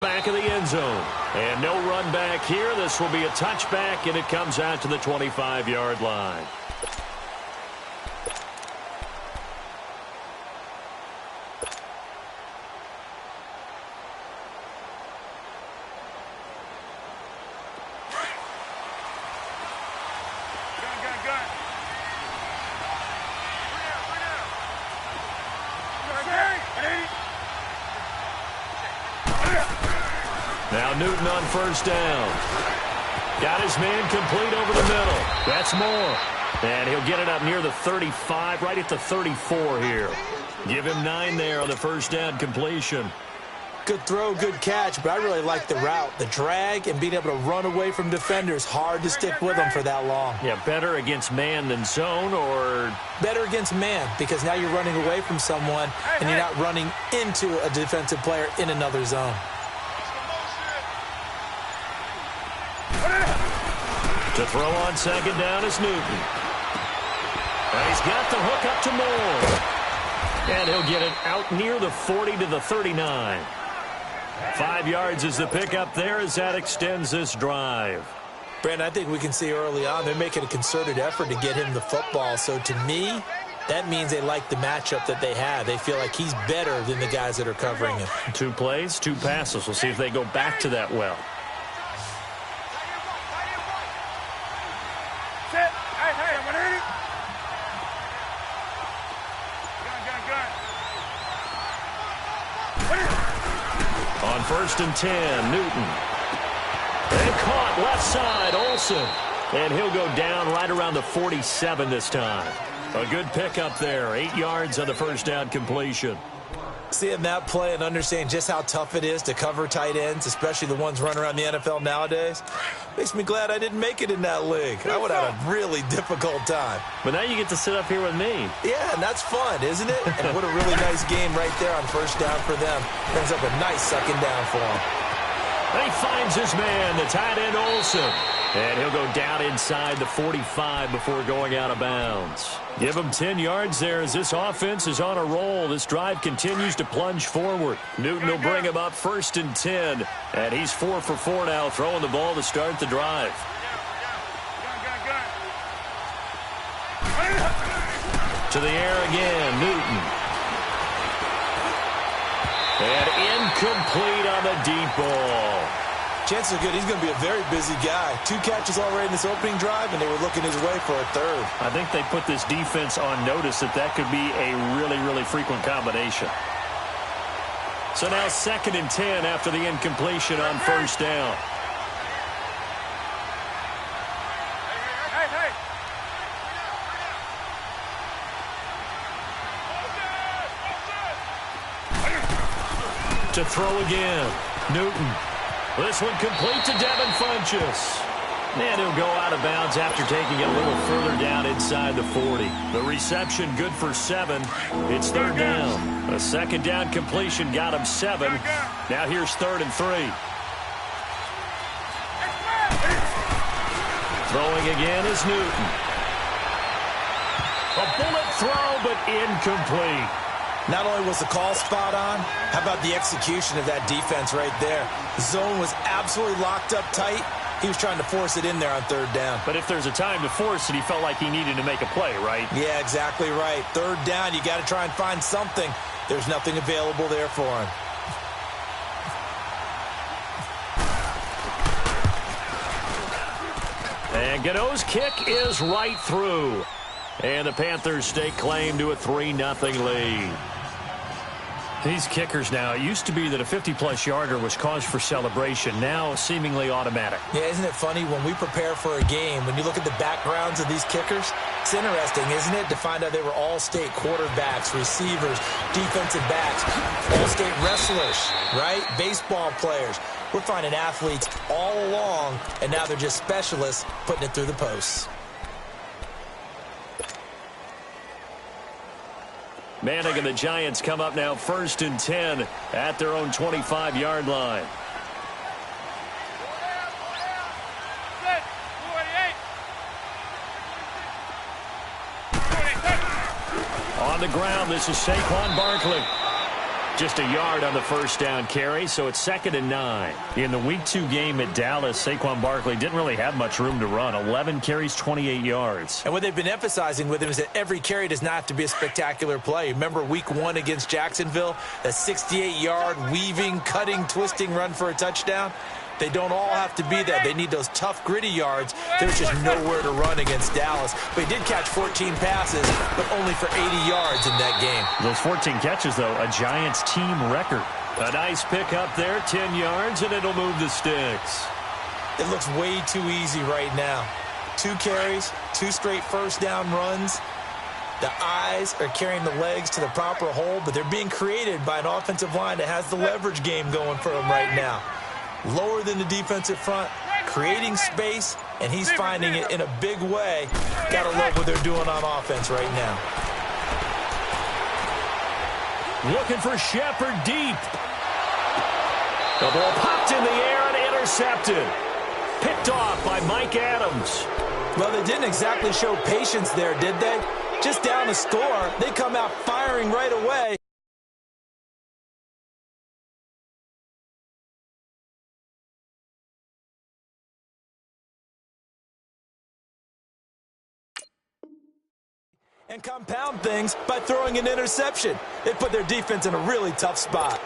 Back of the end zone. And no run back here. This will be a touchback, and it comes out to the 25-yard line. Now Newton on first down. Got his man complete over the middle. That's more. And he'll get it up near the 35, right at the 34 here. Give him 9 there on the first down completion. Good throw, good catch, but I really like the route. The drag and being able to run away from defenders, hard to stick with them for that long. Yeah, better against man than zone, or? Better against man, because now you're running away from someone and you're not running into a defensive player in another zone. To throw on second down is Newton. And he's got the hook up to Moore. And he'll get it out near the 40 to the 39. 5 yards is the pickup there as that extends this drive. Brandon, I think we can see early on they're making a concerted effort to get him the football. So to me, that means they like the matchup that they have. They feel like he's better than the guys that are covering him. 2 plays, 2 passes. We'll see if they go back to that well. On first and 10, Newton. And caught left side, Olsen. And he'll go down right around the 47 this time. A good pickup there. 8 yards on the first down completion. Seeing that play and understanding just how tough it is to cover tight ends, especially the ones running around the NFL nowadays, makes me glad I didn't make it in that league. I would have a really difficult time. But now you get to sit up here with me. Yeah, and that's fun, isn't it? And what a really nice game right there on first down for them. Brings up a nice second down for him. And he finds his man, the tight end Olsen. And he'll go down inside the 45 before going out of bounds. Give him 10 yards there as this offense is on a roll. This drive continues to plunge forward. Newton will bring him up first and 10. And he's 4 for 4 now, throwing the ball to start the drive. To the air again, Newton. And incomplete on the deep ball. Chances are good he's going to be a very busy guy. 2 catches already in this opening drive, and they were looking his way for a third. I think they put this defense on notice that could be a really, really frequent combination. So now second and 10 after the incompletion on first down. To throw again, Newton. This one complete to Devin Funchess. And he'll go out of bounds after taking it a little further down inside the 40. The reception good for 7. It's third down. A second down completion got him 7. Now here's 3rd and 3. Throwing again is Newton. A bullet throw, but incomplete. Not only was the call spot on, how about the execution of that defense right there? The zone was absolutely locked up tight. He was trying to force it in there on third down. But if there's a time to force it, he felt like he needed to make a play, right? Yeah, exactly right. Third down, you got to try and find something. There's nothing available there for him. And Gano's kick is right through. And the Panthers stake claim to a 3-0 lead. These kickers now, it used to be that a 50-plus yarder was cause for celebration. Now seemingly automatic. Yeah, isn't it funny when we prepare for a game, when you look at the backgrounds of these kickers, it's interesting, isn't it, to find out they were all-state quarterbacks, receivers, defensive backs, all-state wrestlers, right? Baseball players. We're finding athletes all along, and now they're just specialists putting it through the posts. Manning and the Giants come up now first and 10 at their own 25-yard line. On the ground, this is Saquon Barkley. Just a yard on the first down carry, so it's 2nd and 9. In the Week 2 game at Dallas, Saquon Barkley didn't really have much room to run. 11 carries, 28 yards. And what they've been emphasizing with him is that every carry does not have to be a spectacular play. Remember Week 1 against Jacksonville? That 68-yard weaving, cutting, twisting run for a touchdown? They don't all have to be that. They need those tough, gritty yards. There's just nowhere to run against Dallas. But he did catch 14 passes, but only for 80 yards in that game. Those 14 catches, though, a Giants team record. A nice pick up there, 10 yards, and it'll move the sticks. It looks way too easy right now. 2 carries, 2 straight first down runs. The eyes are carrying the legs to the proper hole, but they're being created by an offensive line that has the leverage game going for them right now. Lower than the defensive front, creating space, and he's finding it in a big way. Gotta love what they're doing on offense right now. Looking for Shepard deep. The ball popped in the air and intercepted. Picked off by Mike Adams. Well, they didn't exactly show patience there, did they? Just down a score, they come out firing right away. And compound things by throwing an interception. They put their defense in a really tough spot.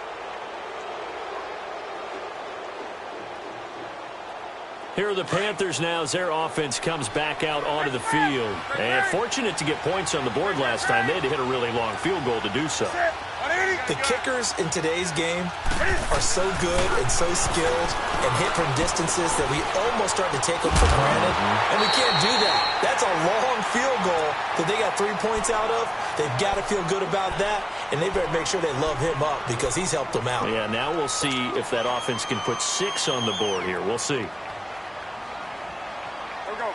Here are the Panthers now as their offense comes back out onto the field. And fortunate to get points on the board last time. They had to hit a really long field goal to do so. The kickers in today's game are so good and so skilled and hit from distances that we almost start to take them for granted. And we can't do that. That's a long field goal that they got 3 points out of. They've got to feel good about that, and they better make sure they love him up because he's helped them out. Yeah, now we'll see if that offense can put 6 on the board here. We'll see.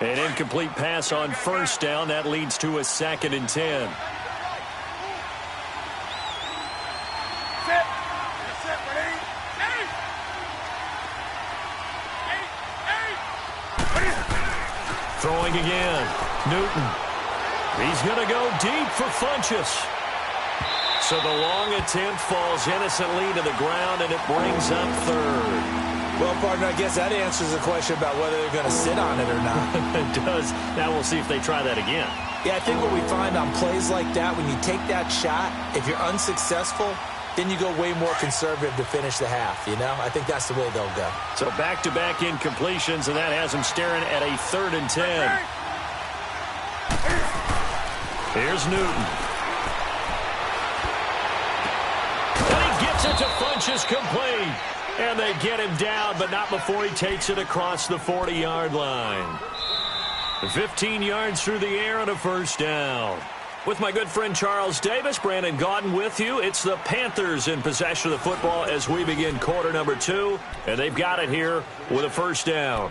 An incomplete pass on first down. That leads to a 2nd and 10. Throwing again. Newton. He's going to go deep for Funchess. So the long attempt falls innocently to the ground, and it brings up 3rd. Well, partner, I guess that answers the question about whether they're going to sit on it or not. It does. Now we'll see if they try that again. Yeah, I think what we find on plays like that, when you take that shot, if you're unsuccessful, then you go way more conservative to finish the half, you know? I think that's the way they'll go. So back-to-back incompletions, and that has them staring at a 3rd and 10. Here's Newton. And he gets it to Funchess complete. And they get him down, but not before he takes it across the 40-yard line. 15 yards through the air and a first down. With my good friend Charles Davis, Brandon Gaudin with you. It's the Panthers in possession of the football as we begin quarter number 2. And they've got it here with a first down.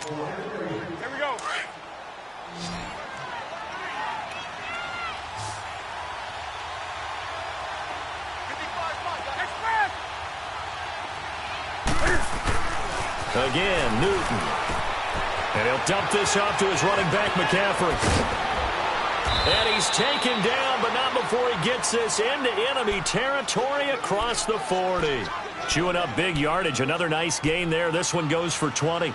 Here we go. Again, Newton. And he'll dump this off to his running back, McCaffrey. And he's taken down, but not before he gets this into enemy territory across the 40. Chewing up big yardage. Another nice gain there. This one goes for 20.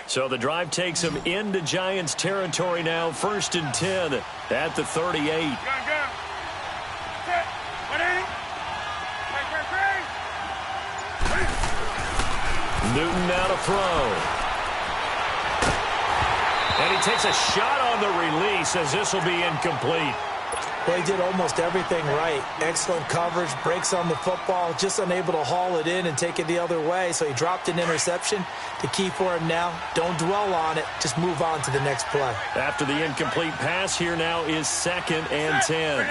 So the drive takes him into Giants territory now. 1st and 10 at the 38. Go. Set. Ready. Newton now to throw. And he takes a shot on the release as this will be incomplete. Well, he did almost everything right. Excellent coverage, breaks on the football, just unable to haul it in and take it the other way. So he dropped an interception. The key for him now, don't dwell on it. Just move on to the next play. After the incomplete pass, here now is 2nd and 10.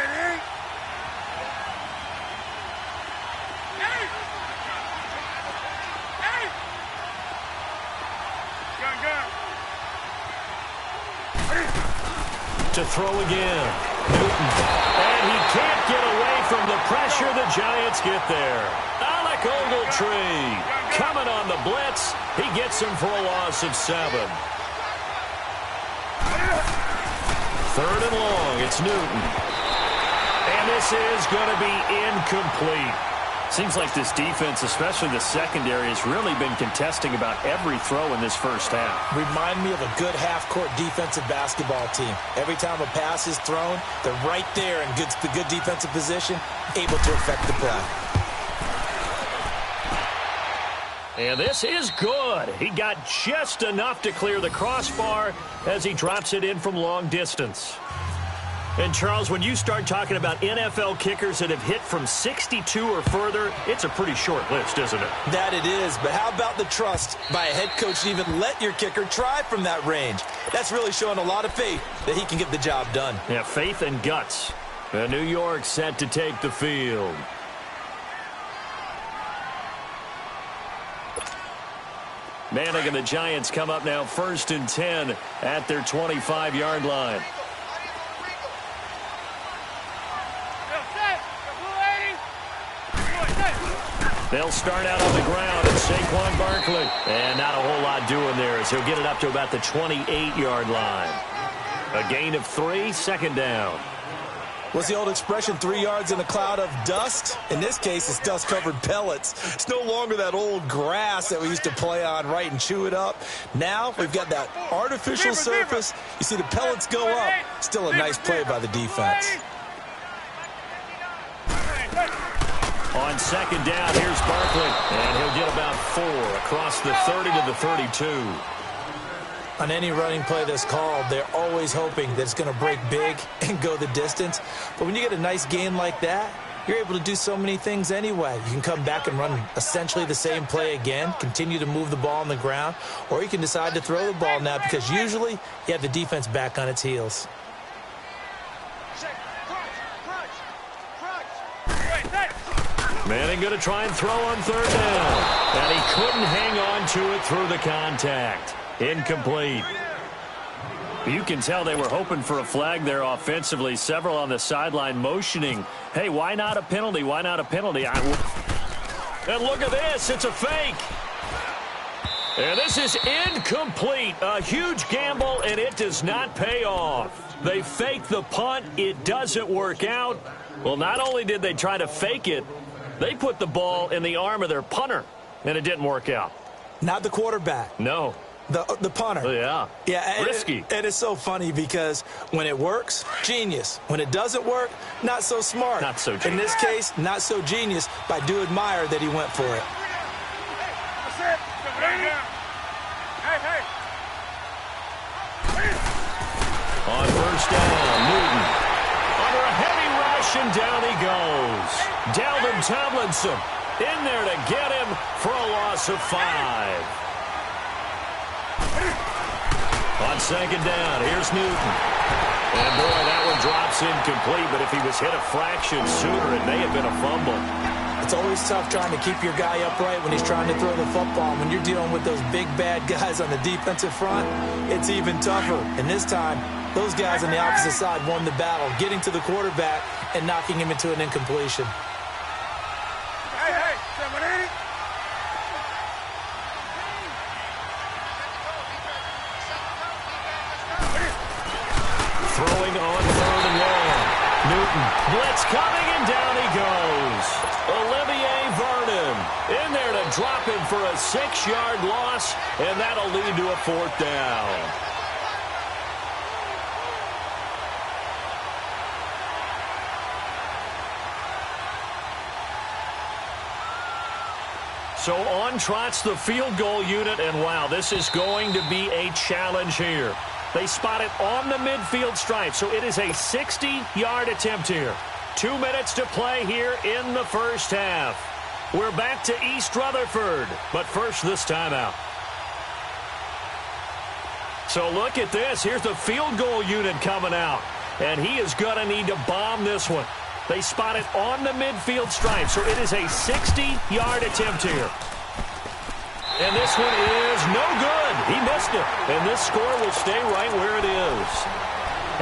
To to throw again. Newton. And he can't get away from the pressure. The Giants get there. Alec Ogletree coming on the blitz. He gets him for a loss of 7. 3rd and long. It's Newton. And this is going to be incomplete. Seems like this defense, especially the secondary, has really been contesting about every throw in this first half. Remind me of a good half-court defensive basketball team. Every time a pass is thrown, they're right there in the good defensive position, able to affect the play. And this is good. He got just enough to clear the crossbar as he drops it in from long distance. And, Charles, when you start talking about NFL kickers that have hit from 62 or further, it's a pretty short list, isn't it? That it is, but how about the trust by a head coach to even let your kicker try from that range? That's really showing a lot of faith that he can get the job done. Yeah, faith and guts. And New York set to take the field. Manning and the Giants come up now 1st and 10 at their 25-yard line. They'll start out on the ground, and Saquon Barkley. And not a whole lot doing there as he'll get it up to about the 28-yard line. A gain of 3, 2nd down. What's the old expression, 3 yards in a cloud of dust? In this case, it's dust-covered pellets. It's no longer that old grass that we used to play on, right, and chew it up. Now we've got that artificial surface. You see the pellets go up. Still a nice play by the defense. On 2nd down, here's Barkley. And he'll get about 4 across the 30 to the 32. On any running play that's called, they're always hoping that it's going to break big and go the distance. But when you get a nice gain like that, you're able to do so many things anyway. You can come back and run essentially the same play again, continue to move the ball on the ground, or you can decide to throw the ball now because usually you have the defense back on its heels. Manning going to try and throw on 3rd down. And he couldn't hang on to it through the contact. Incomplete. You can tell they were hoping for a flag there offensively. Several on the sideline motioning, hey, why not a penalty? Why not a penalty? And look at this. It's a fake. And this is incomplete. A huge gamble, and it does not pay off. They fake the punt. It doesn't work out. Well, not only did they try to fake it, they put the ball in the arm of their punter, and it didn't work out. Not the quarterback. No. The punter. Yeah. Yeah. Risky. It is so funny because when it works, genius. When it doesn't work, not so smart. Not so genius. In this case, not so genius, but I do admire that he went for it. On 1st down, Newton. Under a heavy rush, and down he goes. Dalvin Tomlinson in there to get him for a loss of 5. On 2nd down, here's Newton. And, boy, that one drops incomplete, but if he was hit a fraction sooner, it may have been a fumble. It's always tough trying to keep your guy upright when he's trying to throw the football. When you're dealing with those big, bad guys on the defensive front, it's even tougher. And this time, those guys on the opposite side won the battle, getting to the quarterback and knocking him into an incompletion. Throwing on 3rd and long. Newton, blitz coming, and down he goes. Olivier Vernon in there to drop him for a 6-yard loss, and that'll lead to a 4th down. So on trots the field goal unit, and wow, this is going to be a challenge here. They spot it on the midfield stripe, so it is a 60-yard attempt here. 2 minutes to play here in the first half. We're back to East Rutherford, but first this timeout. So look at this. Here's the field goal unit coming out, and he is going to need to bomb this one. They spot it on the midfield stripe, so it is a 60-yard attempt here. And this one is no good. He missed it. And this score will stay right where it is.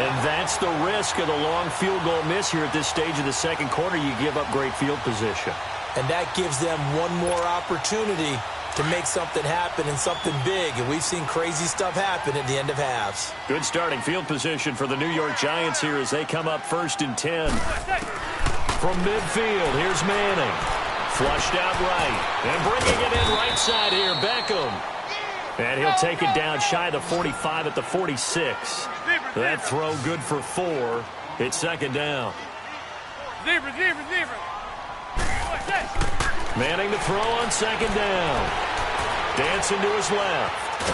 And that's the risk of the long field goal miss here at this stage of the second quarter. You give up great field position. And that gives them one more opportunity to make something happen and something big. And we've seen crazy stuff happen at the end of halves. Good starting field position for the New York Giants here as they come up 1st and 10. From midfield, here's Manning. Flushed out right. And bringing it in right side here, Beckham. And he'll take it down shy of the 45 at the 46. That throw good for 4. It's 2nd down. Zebra. Manning to throw on 2nd down. Dancing to his left.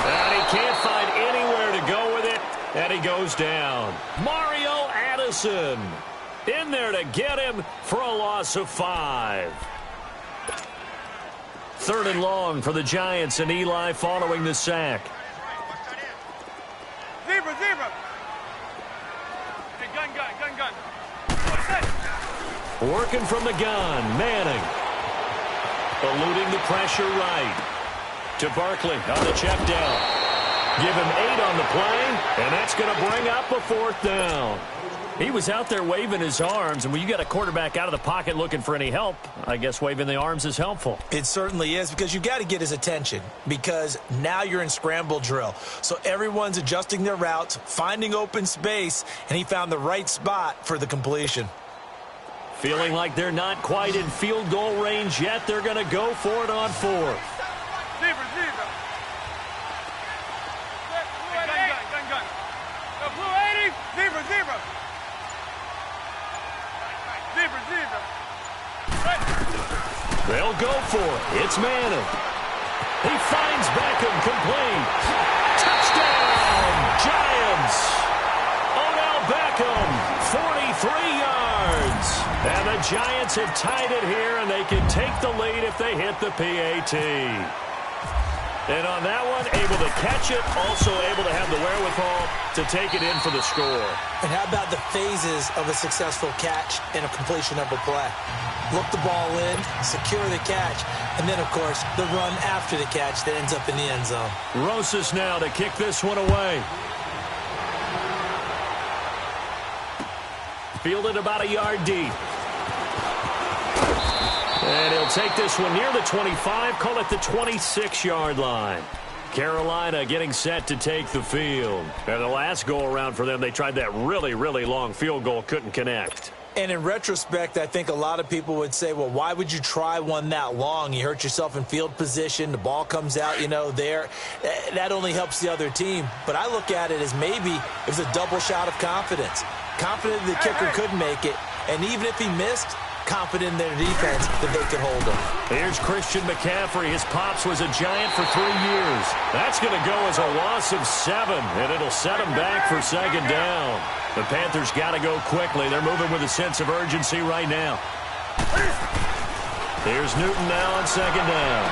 And he can't find anywhere to go with it. And he goes down. Mario Addison in there to get him for a loss of 5. 3rd and long for the Giants, and Eli following the sack. Zebra. Hey, gun. Working from the gun, Manning. Eluding the pressure right. To Barkley on the check down. Give him 8 on the play, and that's going to bring up a 4th down. He was out there waving his arms, and when you got a quarterback out of the pocket looking for any help, I guess waving the arms is helpful. It certainly is, because you got to get his attention, because now you're in scramble drill. So everyone's adjusting their routes, finding open space, and he found the right spot for the completion. Feeling like they're not quite in field goal range yet, they're going to go for it on 4th. Zebra. Gun. Blue 80. Zebra. They'll go for it. It's Manning. He finds Beckham complete. Touchdown, Giants. Odell Beckham, 43 yards. And the Giants have tied it here, and they can take the lead if they hit the PAT. And on that one, able to catch it, also able to have the wherewithal to take it in for the score. And how about the phases of a successful catch and a completion of a play? Look the ball in, secure the catch, and then, of course, the run after the catch that ends up in the end zone. Rosas now to kick this one away. Fielded about a yard deep. And he'll take this one near the 25, call it the 26-yard line. Carolina getting set to take the field. And the last go-around for them, they tried that really, really long field goal, couldn't connect. And in retrospect, I think a lot of people would say, well, why would you try one that long? You hurt yourself in field position. The ball comes out, there. That only helps the other team. But I look at it as maybe it was a double shot of confidence. Confident the kicker could make it. And even if he missed, confident in their defense that they could hold him. Here's Christian McCaffrey. His pops was a Giant for 3 years. That's going to go as a loss of 7, and it'll set him back for 2nd down. The Panthers got to go quickly. They're moving with a sense of urgency right now. Here's Newton now on 2nd down.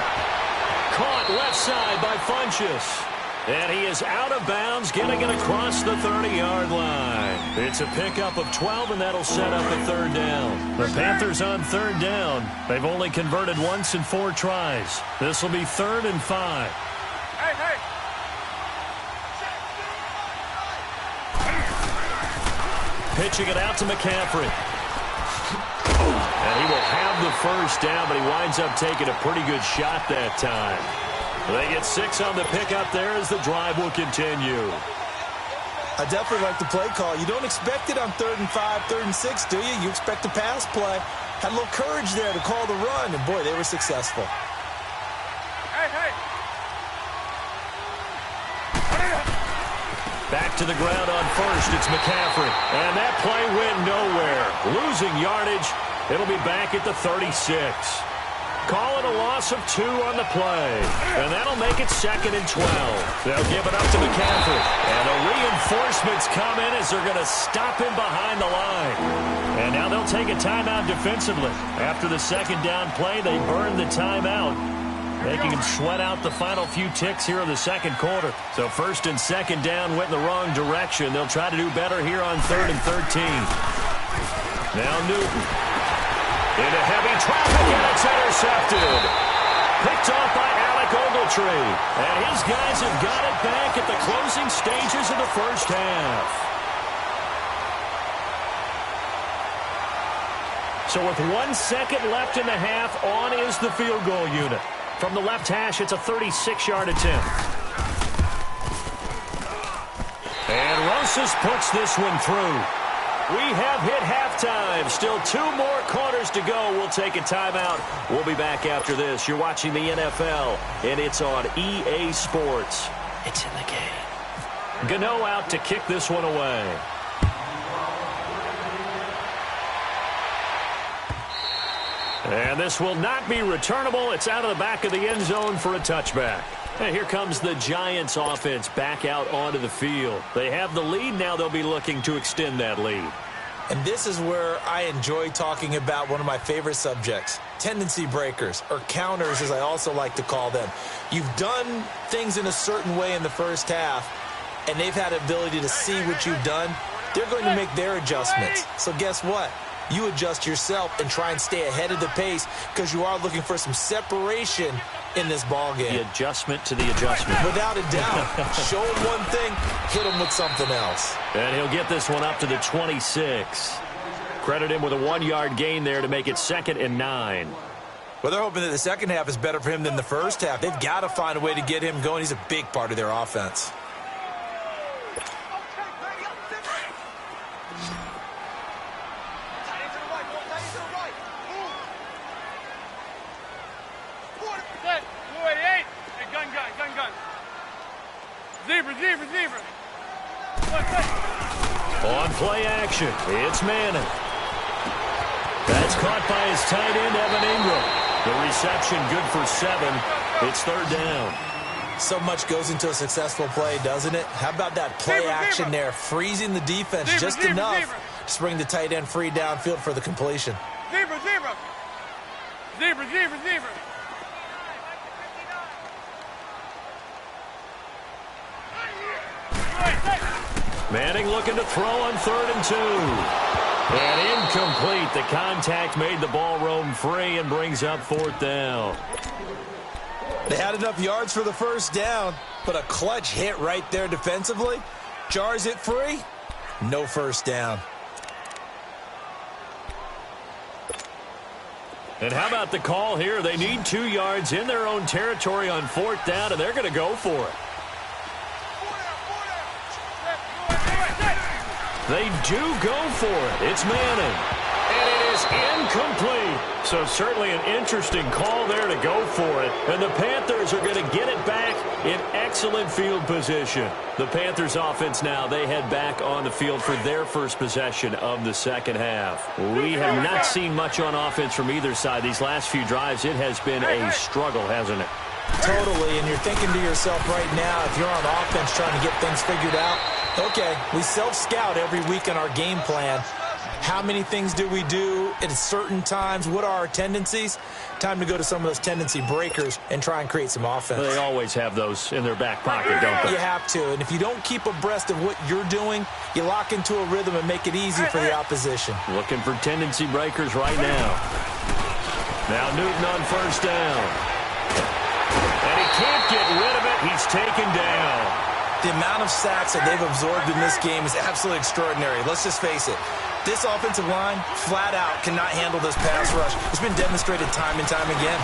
Caught left side by Funchess. And he is out of bounds, getting it across the 30-yard line. It's a pickup of 12, and that'll set up a 3rd down. The Panthers on 3rd down. They've only converted once in 4 tries. This will be 3rd and 5. Hey. Pitching it out to McCaffrey. And he will have the 1st down, but he winds up taking a pretty good shot that time. They get 6 on the pickup there as the drive will continue. I definitely like the play call. You don't expect it on 3rd and 5, 3rd and 6, do you? You expect a pass play. Had a little courage there to call the run, and boy, they were successful. Hey. Back to the ground on 1st, it's McCaffrey. And that play went nowhere. Losing yardage, it'll be back at the 36. Call it a loss of 2 on the play. And that'll make it 2nd and 12. They'll give it up to McCaffrey. And the reinforcements come in as they're going to stop him behind the line. And now they'll take a timeout defensively. After the 2nd down play, they burn the timeout, making him sweat out the final few ticks here in the 2nd quarter. So 1st and 2nd down went in the wrong direction. They'll try to do better here on 3rd and 13. Now Newton. Into heavy traffic, and it's intercepted. Picked off by Alec Ogletree. And his guys have got it back at the closing stages of the first half. So with 1 second left in the half, on is the field goal unit. From the left hash, it's a 36-yard attempt. And Rosas puts this one through. We have hit halftime. Still 2 more quarters to go. We'll take a timeout. We'll be back after this. You're watching the NFL, and it's on EA Sports. It's in the game. Gano out to kick this one away. And this will not be returnable. It's out of the back of the end zone for a touchback. And here comes the Giants offense back out onto the field. They have the lead. Now they'll be looking to extend that lead. And this is where I enjoy talking about one of my favorite subjects, tendency breakers, or counters as I also like to call them. You've done things in a certain way in the first half, and they've had the ability to see what you've done. They're going to make their adjustments. So guess what? You adjust yourself and try and stay ahead of the pace because you are looking for some separation in this ball game. The adjustment to the adjustment. Without a doubt. Show him one thing, hit him with something else. And he'll get this one up to the 26. Credit him with a 1-yard gain there to make it 2nd and 9. Well, they're hoping that the second half is better for him than the first half. They've got to find a way to get him going. He's a big part of their offense. Zebra. On play action, it's Manning. That's caught by his tight end, Evan Ingram. The reception good for 7. It's 3rd down. So much goes into a successful play, doesn't it? How about that play action there, freezing the defense just enough to bring the tight end free downfield for the completion. Zebra. Manning looking to throw on 3rd and 2. And incomplete. The contact made the ball roam free and brings up 4th down. They had enough yards for the first down, but a clutch hit right there defensively. Jars it free. No first down. And how about the call here? They need 2 yards in their own territory on 4th down, and they're going to go for it. They do go for it. It's Manning. And it is incomplete. So certainly an interesting call there to go for it. And the Panthers are going to get it back in excellent field position. The Panthers offense now, they head back on the field for their first possession of the second half. We have not seen much on offense from either side. These last few drives, it has been a struggle, hasn't it? Totally, and you're thinking to yourself right now, if you're on offense trying to get things figured out, okay, we self-scout every week in our game plan. How many things do we do at certain times? What are our tendencies? Time to go to some of those tendency breakers and try and create some offense. They always have those in their back pocket, don't they? You have to, and if you don't keep abreast of what you're doing, you lock into a rhythm and make it easy for the opposition. Looking for tendency breakers right now. Now Newton on 1st down. And he can't get rid of it. He's taken down. The amount of sacks that they've absorbed in this game is absolutely extraordinary. Let's just face it. This offensive line, flat out, cannot handle this pass rush. It's been demonstrated time and time again.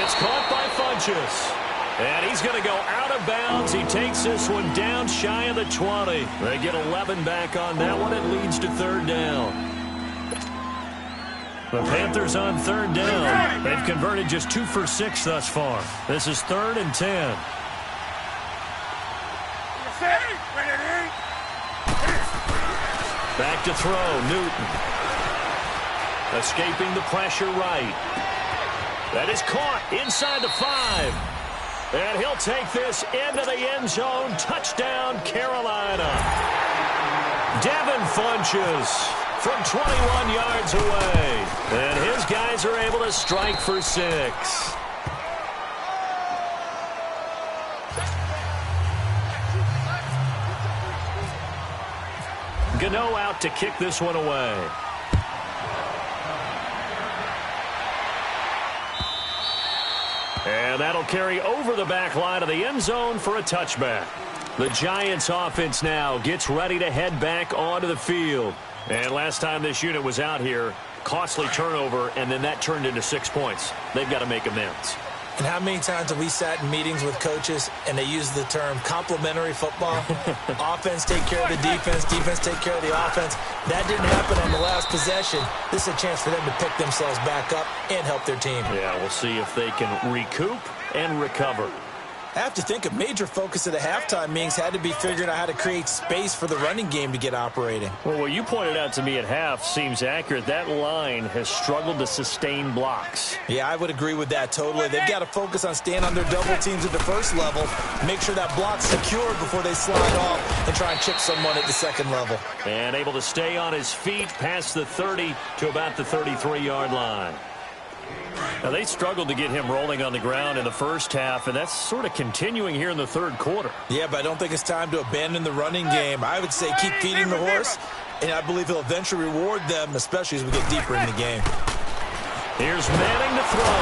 It's caught by Funchess. And he's going to go out of bounds. He takes this one down shy of the 20. They get 11 back on that one. It leads to 3rd down. The Panthers on 3rd down. They've converted just 2 for 6 thus far. This is 3rd and 10. Back to throw, Newton. Escaping the pressure right. That is caught inside the 5. And he'll take this into the end zone. Touchdown, Carolina. Devin Funchess from 21 yards away. And his guys are able to strike for 6. Gano out to kick this one away. And that'll carry over the back line of the end zone for a touchback. The Giants offense now gets ready to head back onto the field. And last time this unit was out here, costly turnover, and then that turned into 6 points. They've got to make amends. And how many times have we sat in meetings with coaches and they use the term complementary football? Offense take care of the defense, defense take care of the offense. That didn't happen on the last possession. This is a chance for them to pick themselves back up and help their team. Yeah, we'll see if they can recoup and recover. I have to think a major focus of the halftime meetings had to be figuring out how to create space for the running game to get operating. Well, what you pointed out to me at half seems accurate. That line has struggled to sustain blocks. Yeah, I would agree with that totally. They've got to focus on staying on their double teams at the first level, make sure that block's secured before they slide off and try and chip someone at the second level. And able to stay on his feet past the 30 to about the 33-yard line. Now, they struggled to get him rolling on the ground in the first half, and that's sort of continuing here in the third quarter. Yeah, but I don't think it's time to abandon the running game. I would say keep feeding the horse, and I believe he'll eventually reward them, especially as we get deeper in the game. Here's Manning to throw.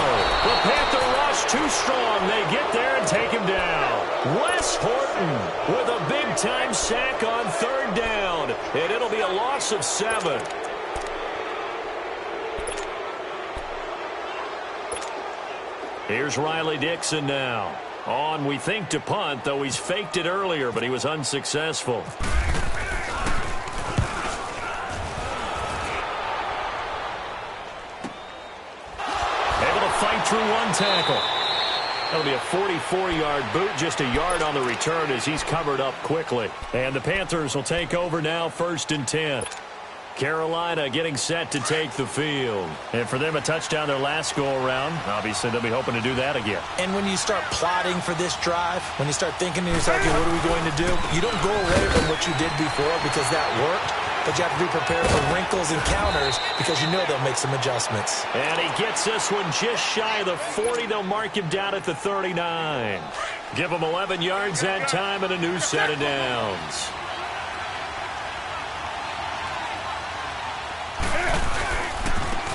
The Panther rush too strong. They get there and take him down. Wes Horton with a big-time sack on third down, and it'll be a loss of 7. Here's Riley Dixon now. On, we think, to punt, though he's faked it earlier, but he was unsuccessful. Able to fight through one tackle. That'll be a 44-yard boot, just a yard on the return as he's covered up quickly. And the Panthers will take over now, 1st and 10. Carolina getting set to take the field. And for them, a touchdown their last go-around. Obviously, they'll be hoping to do that again. And when you start plotting for this drive, when you start thinking to yourself, okay, what are we going to do? You don't go away from what you did before because that worked, but you have to be prepared for wrinkles and counters because you know they'll make some adjustments. And he gets this one just shy of the 40. They'll mark him down at the 39. Give him 11 yards that time and a new set of downs.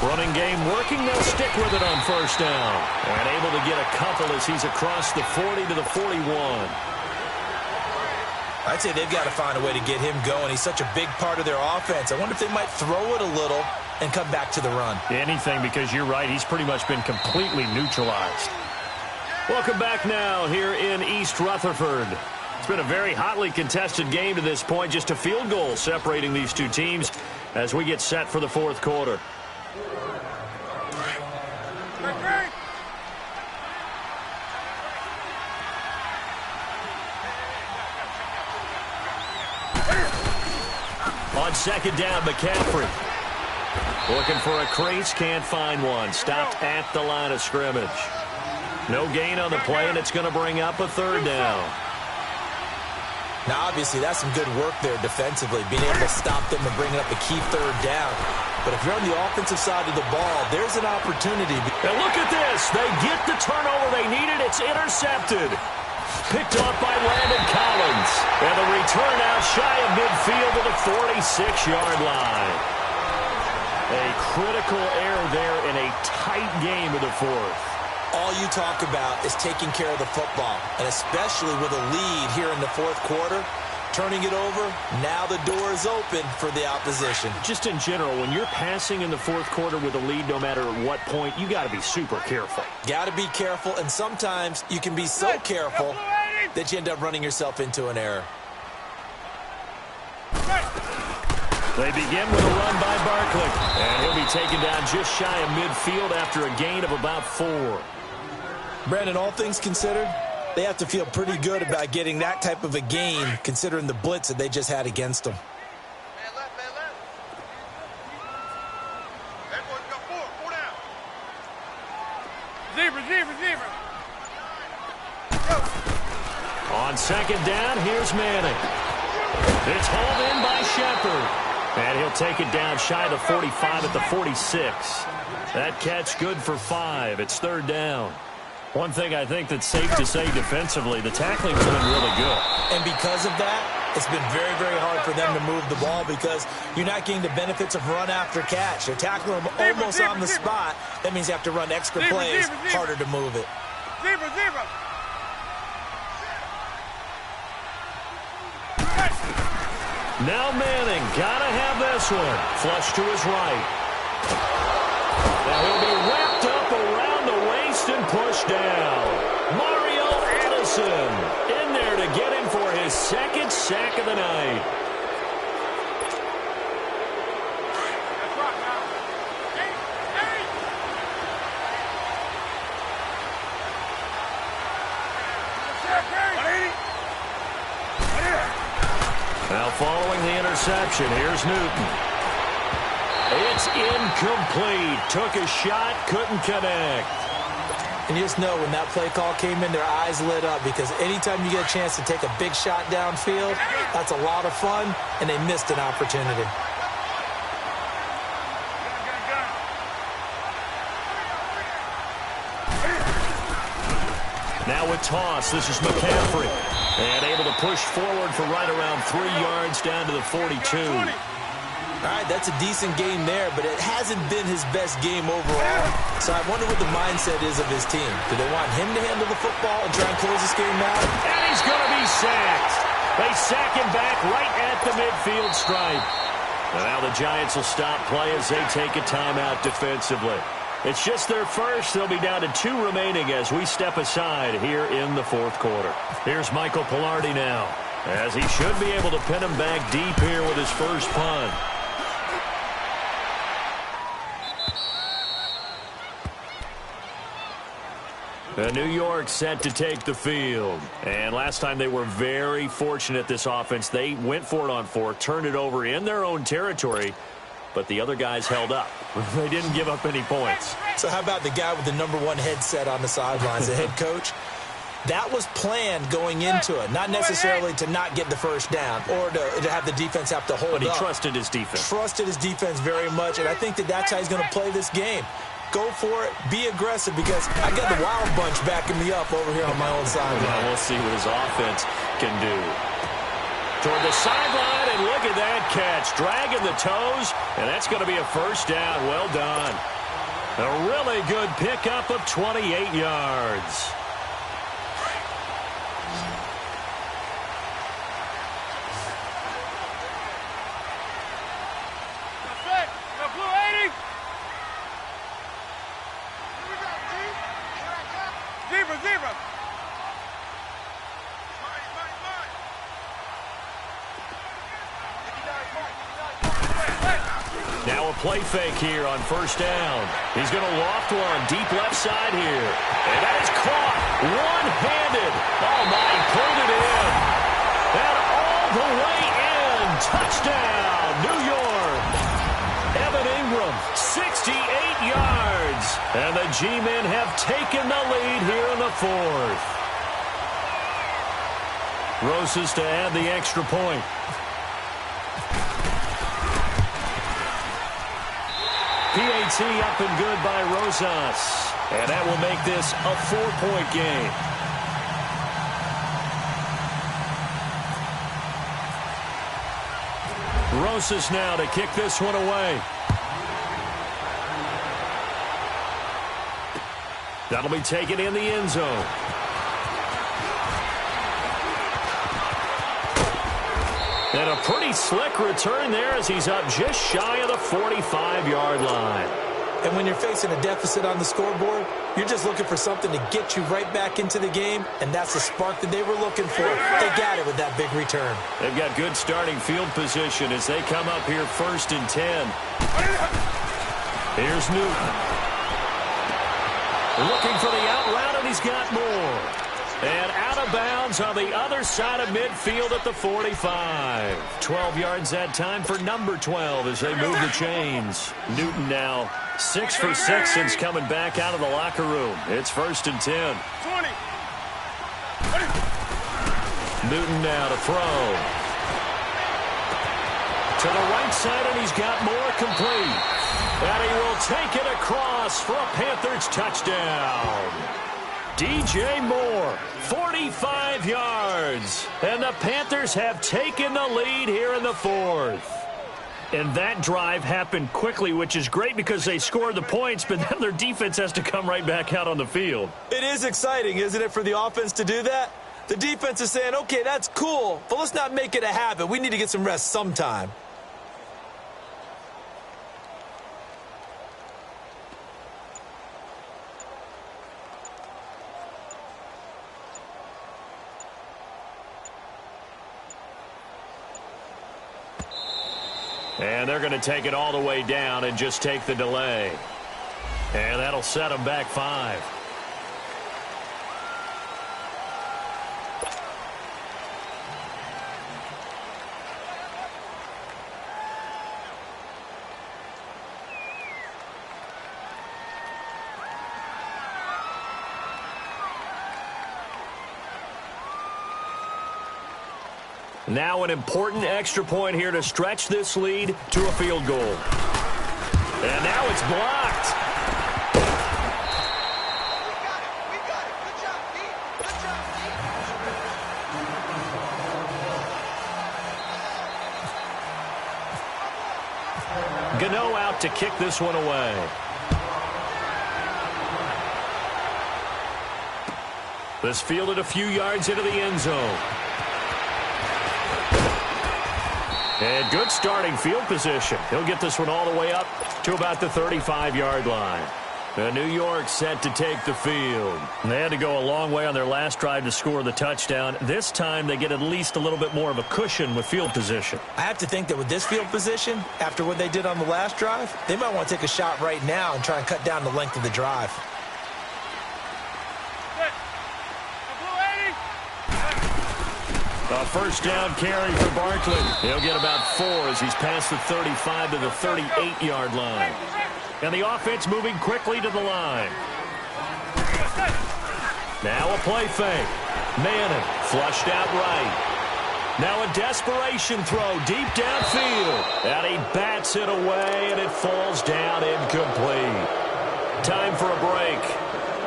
Running game working. They'll stick with it on first down. And able to get a couple as he's across the 40 to the 41. I'd say they've got to find a way to get him going. He's such a big part of their offense. I wonder if they might throw it a little and come back to the run. Anything, because you're right. He's pretty much been completely neutralized. Welcome back now here in East Rutherford. It's been a very hotly contested game to this point. Just a field goal separating these two teams as we get set for the fourth quarter. On second down, McCaffrey. Looking for a crease, can't find one. Stopped at the line of scrimmage. No gain on the play, and it's going to bring up a third down. Now, obviously, that's some good work there defensively, being able to stop them and bring up a key third down. But if you're on the offensive side of the ball, there's an opportunity. And look at this. They get the turnover they needed. It's intercepted. Picked off by Landon Collins. And the return out shy of midfield to the 46-yard line. A critical error there in a tight game of the fourth. All you talk about is taking care of the football, and especially with a lead here in the fourth quarter, turning it over, now the door is open for the opposition. Just in general, when you're passing in the fourth quarter with a lead, no matter at what point, you got to be super careful. Got to be careful, and sometimes you can be so careful that you end up running yourself into an error. They begin with a run by Barkley, and he'll be taken down just shy of midfield after a gain of about 4. Brandon, all things considered, they have to feel pretty good about getting that type of a gain, considering the blitz that they just had against them. Zebra. On second down, here's Manning. It's hauled in by Shepard. And he'll take it down shy of the 45 at the 46. That catch good for 5. It's third down. One thing I think that's safe to say defensively, the tackling's been really good. And because of that, it's been very, very hard for them to move the ball because you're not getting the benefits of run after catch. They're tackling them almost on the spot. That means you have to run extra plays, harder to move it. Zebra, zebra. Now Manning, gotta have this one. Flush to his right. Now he'll be wrapped up around the waist and pushed down. Mario Addison in there to get him for his second sack of the night. Now following the interception, here's Newton. It's incomplete. Took a shot, couldn't connect. And you just know when that play call came in, their eyes lit up because anytime you get a chance to take a big shot downfield, that's a lot of fun, and they missed an opportunity. Now with toss, this is McCaffrey. And able to push forward for right around 3 yards down to the 42. All right, that's a decent game there, but it hasn't been his best game overall. So I wonder what the mindset is of his team. Do they want him to handle the football and try and close this game out? And he's going to be sacked. They sack him back right at the midfield stripe. Now the Giants will stop play as they take a timeout defensively. It's just their first. They'll be down to 2 remaining as we step aside here in the 4th quarter. Here's Michael Pilardi now, as he should be able to pin him back deep here with his first punt. New York set to take the field. And last time they were very fortunate, this offense. They went for it on 4, turned it over in their own territory, but the other guys held up. They didn't give up any points. So how about the guy with the #1 headset on the sidelines, the head coach? That was planned going into it, not necessarily to not get the first down or to have the defense have to hold up. But he trusted his defense. Trusted his defense very much, and I think that that's how he's going to play this game. Go for it. Be aggressive because I got the wild bunch backing me up over here on my own sideline. Well, we'll see what his offense can do. Toward the sideline, and look at that catch. Dragging the toes, and that's going to be a first down. Well done. A really good pickup of 28 yards. Zebra, zebra. Now a play fake here on first down. He's going to loft one deep left side here. And that is caught one-handed. Oh, my, he pulled it in. And all the way in. Touchdown, New York. Evan Ingram, 68 yards. And the G-men have taken the lead here in the 4th. Rosas to add the extra point. PAT up and good by Rosas. And that will make this a 4-point game. Rosas now to kick this one away. That'll be taken in the end zone. And a pretty slick return there as he's up just shy of the 45-yard line. And when you're facing a deficit on the scoreboard, you're just looking for something to get you right back into the game, and that's the spark that they were looking for. They got it with that big return. They've got good starting field position as they come up here 1st and 10. Here's Newton. Looking for the out route, and he's got more. And out of bounds on the other side of midfield at the 45. 12 yards that time for number 12 as they move the chains. Newton now 6 for 6 since coming back out of the locker room. It's 1st and 10. 20. Newton now to throw. To the right side, and he's got more complete. And he will take it across for a Panthers touchdown. DJ Moore, 45 yards. And the Panthers have taken the lead here in the 4th. And that drive happened quickly, which is great because they scored the points, but then their defense has to come right back out on the field. It is exciting, isn't it, for the offense to do that? The defense is saying, okay, that's cool, but let's not make it a habit. We need to get some rest sometime. And they're going to take it all the way down and just take the delay. And that'll set them back 5. Now an important extra point here to stretch this lead to a field goal. And now it's blocked. We got it. Good job, Pete. Good job, Pete. Gano out to kick this one away. This fielded a few yards into the end zone. And good starting field position. He'll get this one all the way up to about the 35-yard line. New York set to take the field. They had to go a long way on their last drive to score the touchdown. This time they get at least a little bit more of a cushion with field position. I have to think that with this field position, after what they did on the last drive, they might want to take a shot right now and try and cut down the length of the drive. A first down carry for Barkley. He'll get about 4 as he's past the 35 to the 38-yard line. And the offense moving quickly to the line. Now a play fake. Manning flushed out right. Now a desperation throw deep downfield. And he bats it away, and it falls down incomplete. Time for a break.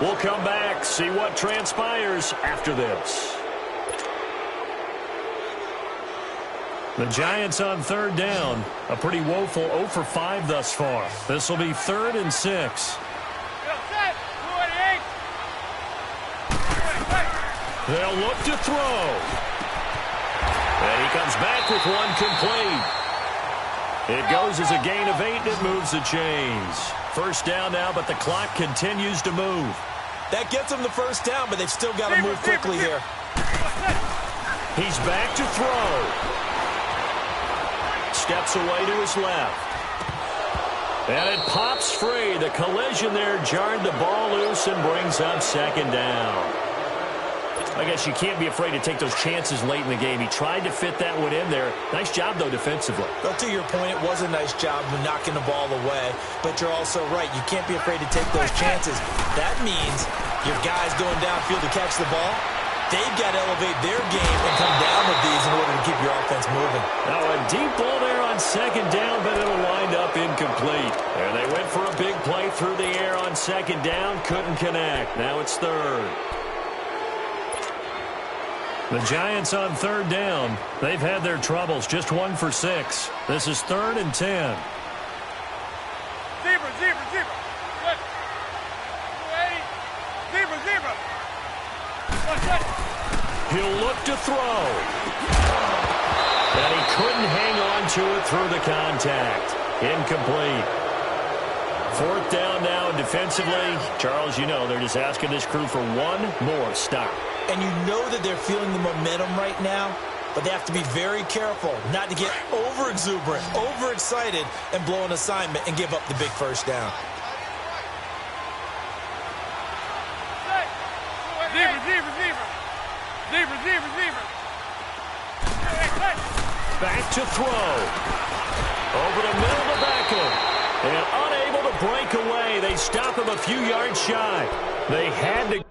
We'll come back, see what transpires after this. The Giants on third down. A pretty woeful 0 for 5 thus far. This will be 3rd and 6. They'll look to throw. And he comes back with one complete. It goes as a gain of 8, and it moves the chains. First down now, but the clock continues to move. That gets them the first down, but they've still got to move quickly here. He's back to throw. Steps away to his left. And it pops free. The collision there jarred the ball loose and brings up second down. I guess you can't be afraid to take those chances late in the game. He tried to fit that one in there. Nice job, though, defensively. Well, to your point, it was a nice job of knocking the ball away. But you're also right. You can't be afraid to take those chances. That means your guys going downfield to catch the ball, they've got to elevate their game and come down with these in order to keep your offense moving. Now a deep ball there on second down, but it'll wind up incomplete. And they went for a big play through the air on second down, couldn't connect. Now it's 3rd. The Giants on third down. They've had their troubles, just 1 for 6. This is 3rd and 10. Zebra. Good. Zebra. He'll look to throw. And he couldn't hang on to it through the contact. Incomplete. 4th down now, and defensively, Charles, you know, they're just asking this crew for one more stop. And you know that they're feeling the momentum right now, but they have to be very careful not to get over-exuberant, overexcited, and blow an assignment and give up the big first down. Zebra. Back to throw. Over the middle to Beckham. And unable to break away. They stop him a few yards shy. They had to...